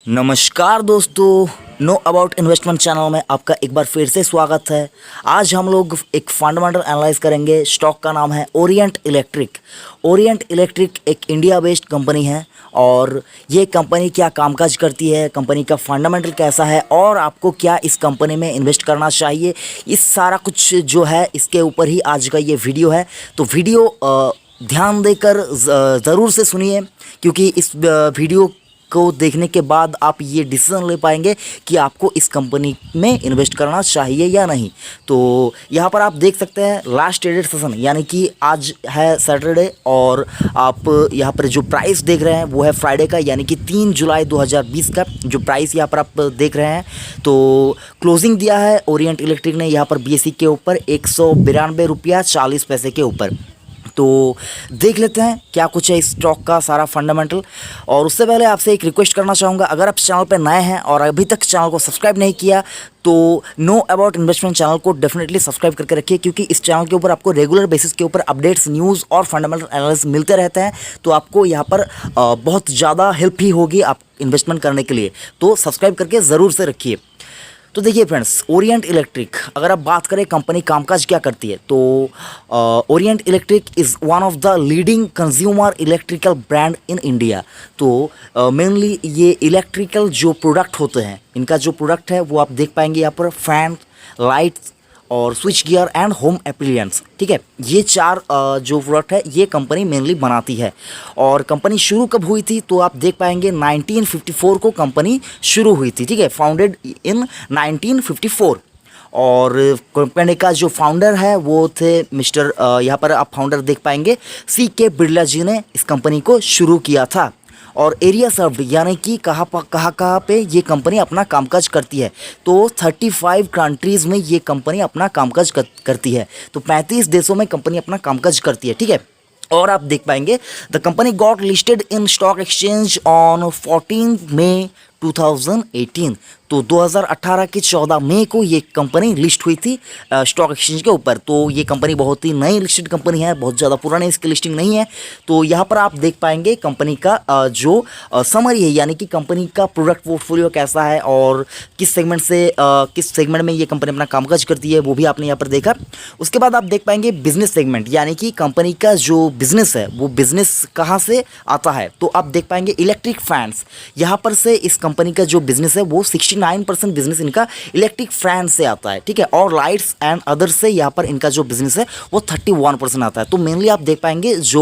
नमस्कार दोस्तों, know about investment channel में आपका एक बार फिर से स्वागत है। आज हम लोग एक फंडामेंटल एनालाइज करेंगे। स्टॉक का नाम है ओरिएंट इलेक्ट्रिक। ओरिएंट इलेक्ट्रिक एक इंडिया बेस्ड कंपनी है और ये कंपनी क्या कामकाज करती है, कंपनी का फंडामेंटल कैसा है और आपको क्या इस कंपनी में इन्वेस्ट करना चाहिए, इस सारा कुछ जो है इसके ऊपर ही आज का ये वीडियो है। तो वीडियो ध्यान देकर ज़रूर से सुनिए, क्योंकि इस वीडियो को देखने के बाद आप ये डिसीजन ले पाएंगे कि आपको इस कंपनी में इन्वेस्ट करना चाहिए या नहीं। तो यहाँ पर आप देख सकते हैं लास्ट ट्रेडेड सेशन, यानी कि आज है सैटरडे और आप यहाँ पर जो प्राइस देख रहे हैं वो है फ्राइडे का, यानी कि 3 जुलाई 2020 का जो प्राइस यहाँ पर आप देख रहे हैं। तो क्लोजिंग दिया है ओरिएंट इलेक्ट्रिक ने यहाँ पर बीएसई के ऊपर 192 रुपया 40 पैसे के ऊपर। तो देख लेते हैं क्या कुछ है इस स्टॉक का सारा फंडामेंटल। और उससे पहले आपसे एक रिक्वेस्ट करना चाहूँगा, अगर आप चैनल पर नए हैं और अभी तक चैनल को सब्सक्राइब नहीं किया तो नो अबाउट इन्वेस्टमेंट चैनल को डेफिनेटली सब्सक्राइब करके रखिए, क्योंकि इस चैनल के ऊपर आपको रेगुलर बेसिस के ऊपर अपडेट्स, न्यूज़ और फंडामेंटल एनालिसिस मिलते रहते हैं। तो आपको यहाँ पर बहुत ज़्यादा हेल्प ही होगी आप इन्वेस्टमेंट करने के लिए, तो सब्सक्राइब करके ज़रूर से रखिए। तो देखिए फ्रेंड्स, ओरिएंट इलेक्ट्रिक अगर आप बात करें कंपनी कामकाज क्या करती है, तो Orient electric is one of the leading consumer electrical brand in India. तो मेनली ये इलेक्ट्रिकल जो प्रोडक्ट होते हैं, इनका जो प्रोडक्ट है वो आप देख पाएंगे यहाँ पर फैन, लाइट्स और switch gear and home appliances. ठीक है, ये चार जो प्रोडक्ट है ये कंपनी मेनली बनाती है। और कंपनी शुरू कब हुई थी तो आप देख पाएंगे 1954 को कंपनी शुरू हुई थी। ठीक है, फाउंडेड इन 1954। और कंपनी का जो फाउंडर है वो थे मिस्टर यहाँ पर आप फाउंडर देख पाएंगे C.K. बिरला जी ने इस कंपनी को शुरू किया था। और एरिया सर्व्ड यानी कि कहाँ पे ये कंपनी अपना कामकाज करती है, तो 35 कंट्रीज़ में ये कंपनी अपना कामकाज करती है। तो 35 देशों में कंपनी अपना कामकाज करती है। ठीक है, और आप देख पाएंगे the company got listed in stock exchange on 14 मई 2018। तो 2018 के 14 मई को ये कंपनी लिस्ट हुई थी स्टॉक एक्सचेंज के ऊपर। तो ये कंपनी बहुत ही नई लिस्टेड कंपनी है, बहुत ज़्यादा पुरानी इसकी लिस्टिंग नहीं है। तो यहाँ पर आप देख पाएंगे कंपनी का जो समरी है, यानी कि कंपनी का प्रोडक्ट पोर्टफोलियो कैसा है और किस सेगमेंट से किस सेगमेंट में ये कंपनी अपना कामकाज करती है, वो भी आपने यहाँ पर देखा। उसके बाद आप देख पाएंगे बिजनेस सेगमेंट, यानी कि कंपनी का जो बिजनेस है वो बिजनेस कहाँ से आता है। तो आप देख पाएंगे इलेक्ट्रिक फैंस, यहाँ पर से इस कंपनी का जो बिजनेस है वो 69% बिजनेस इनका इलेक्ट्रिक फैन से आता है। ठीक है, और लाइट्स एंड अदर से यहाँ पर इनका जो बिजनेस है वो 31% आता है। तो मेनली आप देख पाएंगे जो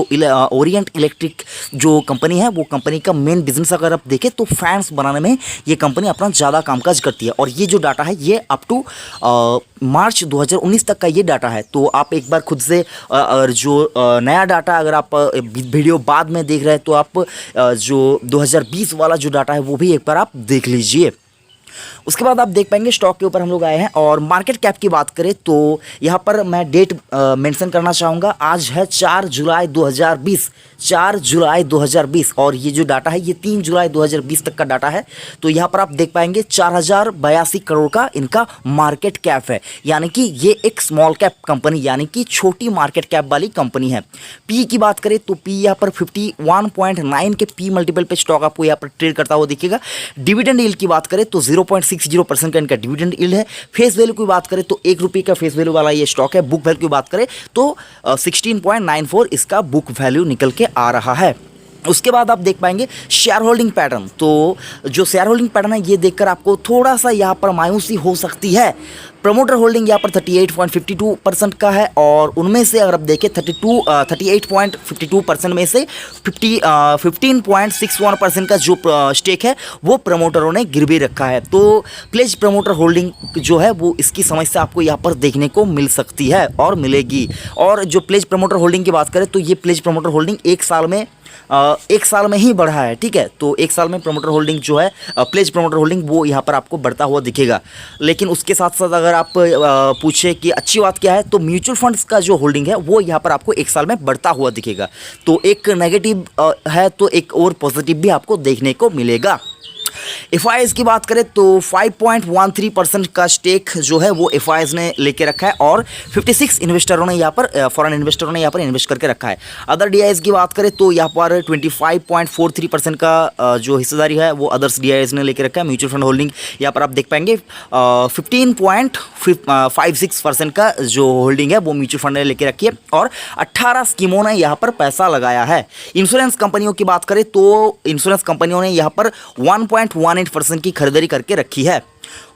ओरिएंट इलेक्ट्रिक जो कंपनी है वो कंपनी का मेन बिजनेस अगर आप देखें तो फैंस बनाने में ये कंपनी अपना ज़्यादा कामकाज करती है। और ये जो डाटा है ये अप टू मार्च 2019 तक का ये डाटा है। तो आप एक बार खुद से जो नया डाटा अगर आप वीडियो बाद में देख रहे हैं तो आप जो 2020 वाला जो डाटा है वो भी एक बार आप देख लीजिए। उसके बाद आप देख पाएंगे स्टॉक के ऊपर हम लोग आए हैं। और मार्केट कैप की बात करें तो यहाँ पर मैं डेट मेंशन करना चाहूँगा, आज है 4 जुलाई 2020, 4 जुलाई 2020। और ये जो डाटा है ये 3 जुलाई 2020 तक का डाटा है। तो यहाँ पर आप देख पाएंगे 4082 करोड़ का इनका मार्केट कैप है, यानी कि ये एक स्मॉल कैप कंपनी यानी कि छोटी मार्केट कैप वाली कंपनी है। पी की बात करें तो पी यहाँ पर 51.9 के पी मल्टीपल पे स्टॉक आपको यहाँ पर ट्रेड करता हुआ दिखेगा। डिविडेंड यील्ड की बात करें तो 0.60% का इनका डिविडेंड यील्ड है। फेस वैल्यू की बात करें तो 1 रुपये का फेस वैल्यू वाला ये स्टॉक है। बुक वैल्यू की बात करें तो 16.94 इसका बुक वैल्यू निकल के आ रहा है। उसके बाद आप देख पाएंगे शेयर होल्डिंग पैटर्न। तो जो शेयर होल्डिंग पैटर्न है ये देखकर आपको थोड़ा सा यहाँ पर मायूसी हो सकती है। प्रमोटर होल्डिंग यहाँ पर 38.52% का है और उनमें से अगर आप देखें 38.52% में से 15.61% का जो स्टेक है वो प्रमोटरों ने गिरवी रखा है। तो प्लेज प्रमोटर होल्डिंग जो है वो इसकी समस्या आपको यहाँ पर देखने को मिल सकती है और मिलेगी। और जो प्लेज प्रमोटर होल्डिंग की बात करें तो ये प्लेज प्रमोटर होल्डिंग एक साल में ही बढ़ा है। ठीक है, तो एक साल में प्रमोटर होल्डिंग जो है प्लेज प्रमोटर होल्डिंग वो यहाँ पर आपको बढ़ता हुआ दिखेगा। लेकिन उसके साथ साथ अगर आप पूछे कि अच्छी बात क्या है तो म्यूचुअल फंड्स का जो होल्डिंग है वो यहाँ पर आपको एक साल में बढ़ता हुआ दिखेगा। तो एक नेगेटिव है तो एक और पॉजिटिव भी आपको देखने को मिलेगा। एफआईएस की बात करें तो 5.13% का स्टेक जो है वो एफआईएस ने लेके रखा है और 56 इन्वेस्टरों ने यहाँ पर फॉरेन इन्वेस्टरों ने यहाँ पर इन्वेस्ट करके रखा है। अदर डीआईएस की बात करें तो यहाँ पर 25.43% का जो हिस्सेदारी है वो अदर्स डीआईएस ने लेके रखा है। म्यूचुअल फंड होल्डिंग यहाँ पर आप देख पाएंगे 15.56% का जो होल्डिंग है वो म्यूचुअल फंड ने लेके रखी है और 18 स्कीमों ने यहाँ पर पैसा लगाया है। इंश्योरेंस कंपनियों की बात करें तो इंश्योरेंस कंपनियों ने यहाँ पर 1.18% की खरीदारी करके रखी है।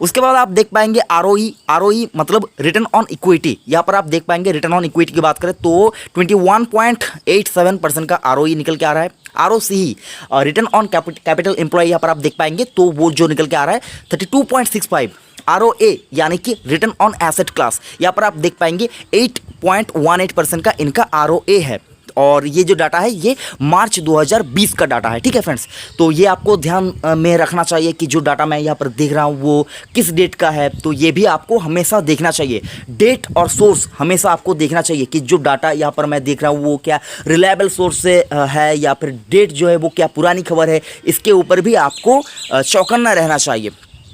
उसके बाद आप देख पाएंगे आरओई मतलब रिटर्न ऑन इक्विटी। यहाँ पर आप देख पाएंगे रिटर्न ऑन इक्विटी की बात करें तो 21.87% का आरओई निकल के आ रहा है। ROCE return on capital employ यहाँ पर आप देख पाएंगे तो वो जो निकल के आ रहा है 32.65। आरओए यानी कि रिटर्न ऑन एसेट क्लास यहाँ पर आप देख पाएंगे 8.18% का इनका आरओए है और ये जो डाटा है ये मार्च 2020 का डाटा है। ठीक है फ्रेंड्स, तो ये आपको ध्यान में रखना चाहिए कि जो डाटा मैं यहाँ पर देख रहा हूँ वो किस डेट का है, तो ये भी आपको हमेशा देखना चाहिए। डेट और सोर्स हमेशा आपको देखना चाहिए कि जो डाटा यहाँ पर मैं देख रहा हूँ वो क्या रिलायबल सोर्स से है या फिर डेट जो है वो क्या पुरानी खबर है, इसके ऊपर भी आपको चौकन्ना रहना चाहिए।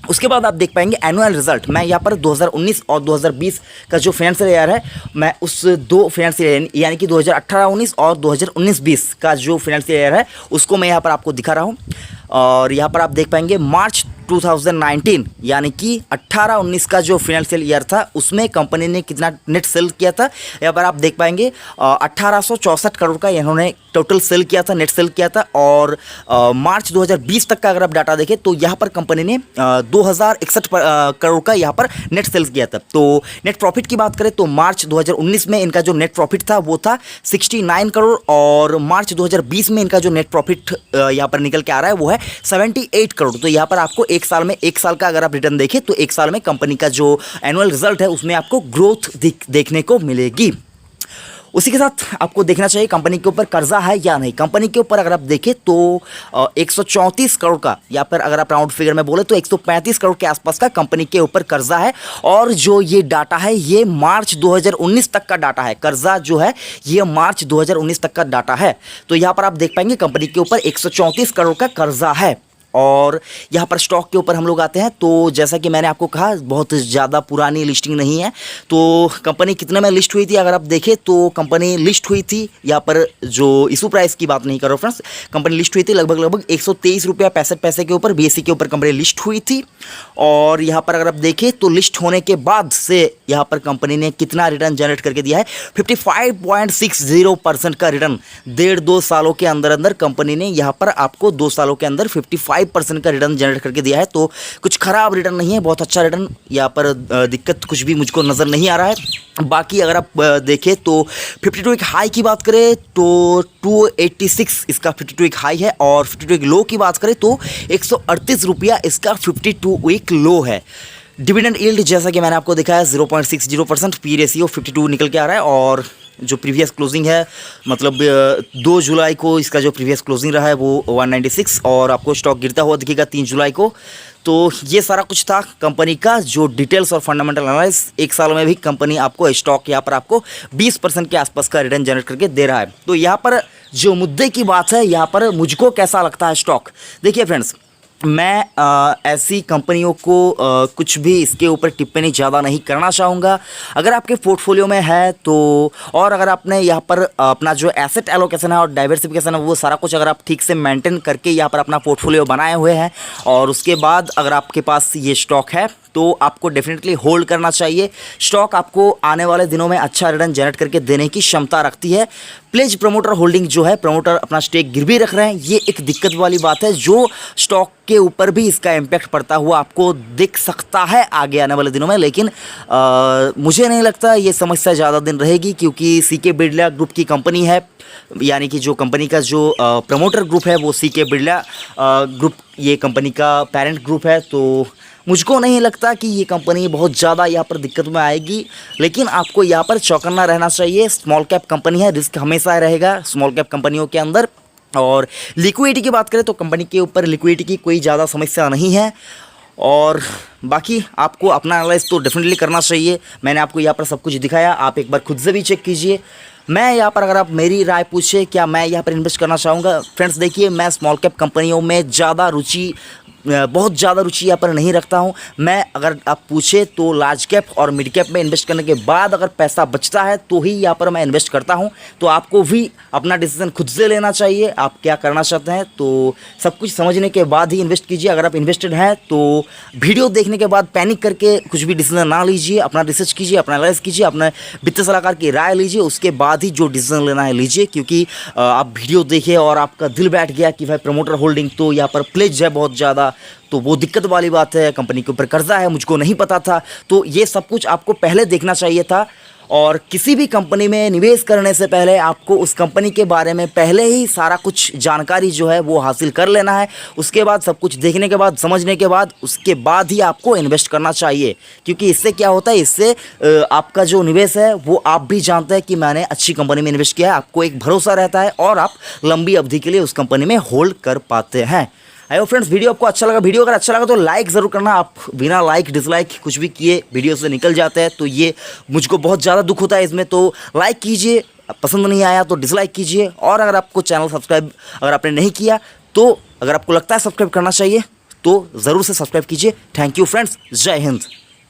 उसके बाद आप देख पाएंगे एनुअल रिजल्ट। मैं यहाँ पर 2019 और 2020 का जो फाइनेंशियल ईयर है मैं उस दो फाइनेंशियल यानी कि 2018-19 और 2019-20 का जो फाइनेंशियल ईयर है उसको मैं यहाँ पर आपको दिखा रहा हूँ। और यहाँ पर आप देख पाएंगे मार्च 2019 यानी कि 18-19 का जो फाइनेंशियल ईयर था उसमें कंपनी ने कितना नेट सेल किया था, यहाँ पर आप देख पाएंगे 1864 करोड़ का इन्होंने टोटल सेल किया था, नेट सेल किया था। और मार्च 2020 तक का अगर आप डाटा देखें तो यहाँ पर कंपनी ने 2061 करोड़ का यहाँ पर नेट सेल्स किया था। तो नेट प्रॉफिट की बात करें तो मार्च 2019 में इनका जो नेट प्रॉफिट था वो था 69 करोड़ और मार्च 2020 में इनका जो नेट प्रॉफिट यहाँ पर निकल के आ रहा है वो है 78 करोड़। तो यहाँ पर आपको एक साल का अगर आप रिटर्न देखें तो एक साल में कंपनी का जो एनुअल रिजल्ट है उसमें आपको ग्रोथ देखने को मिलेगी। उसी के साथ आपको देखना चाहिए कंपनी के ऊपर कर्जा है या नहीं। कंपनी के ऊपर अगर आप देखें तो 134 करोड़ का या फिर अगर आप राउंड फिगर में बोले तो 135 करोड़ के आसपास का कंपनी के ऊपर कर्जा है। और जो ये डाटा है ये मार्च 2019 तक का डाटा है। कर्जा जो है ये मार्च 2019 तक का डाटा है। तो यहाँ पर आप देख पाएंगे कंपनी के ऊपर 134 करोड़ का कर्जा है। और यहाँ पर स्टॉक के ऊपर हम लोग आते हैं तो जैसा कि मैंने आपको कहा बहुत ज़्यादा पुरानी लिस्टिंग नहीं है। तो कंपनी कितने में लिस्ट हुई थी अगर आप देखें तो कंपनी लिस्ट हुई थी, यहाँ पर जो इशू प्राइस की बात नहीं कर रहा हूँ फ्रेंड्स, कंपनी लिस्ट हुई थी लगभग 123 रुपया 65 पैसे के ऊपर बीएसई के ऊपर कंपनी लिस्ट हुई थी। और यहाँ पर अगर आप देखें तो लिस्ट होने के बाद से यहाँ पर कंपनी ने कितना रिटर्न जनरेट करके दिया है 55.60% का रिटर्न 1.5-2 सालों के अंदर कंपनी ने यहाँ पर आपको 2 सालों के अंदर 55% का रिटर्न जनरेट करके दिया है। तो कुछ खराब रिटर्न नहीं है, बहुत अच्छा रिटर्न। यहाँ पर दिक्कत कुछ भी मुझको नज़र नहीं आ रहा है। बाकी अगर आप देखें तो 52 वीक हाई की बात करें तो 286 इसका 52 वीक हाई है और 52 वीक लो की बात करें तो 138 रुपया इसका 52 वीक लो है। डिविडेंड यील्ड जैसा कि मैंने आपको दिखाया 0.60%, पी रेशियो 52 निकल के आ रहा है। और जो प्रीवियस क्लोजिंग है मतलब 2 जुलाई को इसका जो प्रीवियस क्लोजिंग रहा है वो 196 और आपको स्टॉक गिरता हुआ दिखेगा 3 जुलाई को। तो ये सारा कुछ था कंपनी का जो डिटेल्स और फंडामेंटल एनालिसिस। एक साल में भी कंपनी आपको स्टॉक यहाँ पर आपको 20% के आसपास का रिटर्न जनरेट करके दे रहा है। तो यहाँ पर जो मुद्दे की बात है यहाँ पर मुझको कैसा लगता है स्टॉक, देखिए फ्रेंड्स मैं ऐसी कंपनियों को कुछ भी इसके ऊपर टिप्पणी ज़्यादा नहीं करना चाहूँगा। अगर आपके पोर्टफोलियो में है तो और अगर आपने यहाँ पर अपना जो एसेट एलोकेशन है और डाइवर्सिफिकेशन है वो सारा कुछ अगर आप ठीक से मेंटेन करके यहाँ पर अपना पोर्टफोलियो बनाए हुए हैं और उसके बाद अगर आपके पास ये स्टॉक है तो आपको डेफिनेटली होल्ड करना चाहिए। स्टॉक आपको आने वाले दिनों में अच्छा रिटर्न जनरेट करके देने की क्षमता रखती है। प्लेज प्रमोटर होल्डिंग जो है, प्रमोटर अपना स्टेक गिरवी रख रहे हैं, ये एक दिक्कत वाली बात है जो स्टॉक के ऊपर भी इसका इम्पैक्ट पड़ता हुआ आपको दिख सकता है आगे आने वाले दिनों में। लेकिन मुझे नहीं लगता ये समस्या ज़्यादा दिन रहेगी क्योंकि सीके बिरला ग्रुप की कंपनी है, यानी कि जो कंपनी का जो प्रमोटर ग्रुप है वो सीके बिरला ग्रुप ये कंपनी का पेरेंट ग्रुप है। तो मुझको नहीं लगता कि ये कंपनी बहुत ज़्यादा यहाँ पर दिक्कत में आएगी। लेकिन आपको यहाँ पर चौकन्ना रहना चाहिए। स्मॉल कैप कंपनी है, रिस्क हमेशा रहेगा स्मॉल कैप कंपनियों के अंदर। और लिक्विडिटी की बात करें तो कंपनी के ऊपर लिक्विडिटी की कोई ज़्यादा समस्या नहीं है। और बाकी आपको अपना एनालाइज तो डेफिनेटली करना चाहिए। मैंने आपको यहाँ पर सब कुछ दिखाया, आप एक बार खुद से भी चेक कीजिए। मैं यहाँ पर अगर आप मेरी राय पूछे क्या मैं यहाँ पर इन्वेस्ट करना चाहूँगा, फ्रेंड्स देखिए मैं स्मॉल कैप कंपनियों में ज़्यादा रुचि बहुत ज़्यादा रुचि यहाँ पर नहीं रखता हूँ। मैं अगर आप पूछे तो लार्ज कैप और मिड कैप में इन्वेस्ट करने के बाद अगर पैसा बचता है तो ही यहाँ पर मैं इन्वेस्ट करता हूँ। तो आपको भी अपना डिसीजन खुद से लेना चाहिए, आप क्या करना चाहते हैं। तो सब कुछ समझने के बाद ही इन्वेस्ट कीजिए। अगर आप इन्वेस्टेड हैं तो वीडियो देखने के बाद पैनिक करके कुछ भी डिसीजन ना लीजिए, अपना रिसर्च कीजिए, अपना एनालाइज कीजिए, अपने वित्तीय सलाहकार की राय लीजिए, उसके बाद ही जो डिसीजन लेना है लीजिए। क्योंकि आप वीडियो देखिए और आपका दिल बैठ गया कि भाई प्रमोटर होल्डिंग तो यहाँ पर प्लेज है बहुत ज़्यादा, तो वो दिक्कत वाली बात है, कंपनी के ऊपर कर्जा है, मुझको नहीं पता था। तो ये सब कुछ आपको पहले देखना चाहिए था। और किसी भी कंपनी में निवेश करने से पहले आपको उस कंपनी के बारे में पहले ही सारा कुछ जानकारी जो है वो हासिल कर लेना है। उसके बाद सब कुछ देखने के बाद, समझने के बाद, उसके बाद ही आपको इन्वेस्ट करना चाहिए। क्योंकि इससे क्या होता है, इससे आपका जो निवेश है वो आप भी जानते हैं कि मैंने अच्छी कंपनी में इन्वेस्ट किया है, आपको एक भरोसा रहता है और आप लंबी अवधि के लिए उस कंपनी में होल्ड कर पाते हैं। आई होप फ्रेंड्स वीडियो आपको अच्छा लगा। वीडियो अगर अच्छा लगा तो लाइक ज़रूर करना। आप बिना लाइक डिसलाइक कुछ भी किए वीडियो से निकल जाते हैं तो ये मुझको बहुत ज़्यादा दुख होता है इसमें। तो लाइक कीजिए, पसंद नहीं आया तो डिसलाइक कीजिए। और अगर आपको चैनल सब्सक्राइब अगर आपने नहीं किया तो अगर आपको लगता है सब्सक्राइब करना चाहिए तो ज़रूर से सब्सक्राइब कीजिए। थैंक यू फ्रेंड्स, जय हिंद।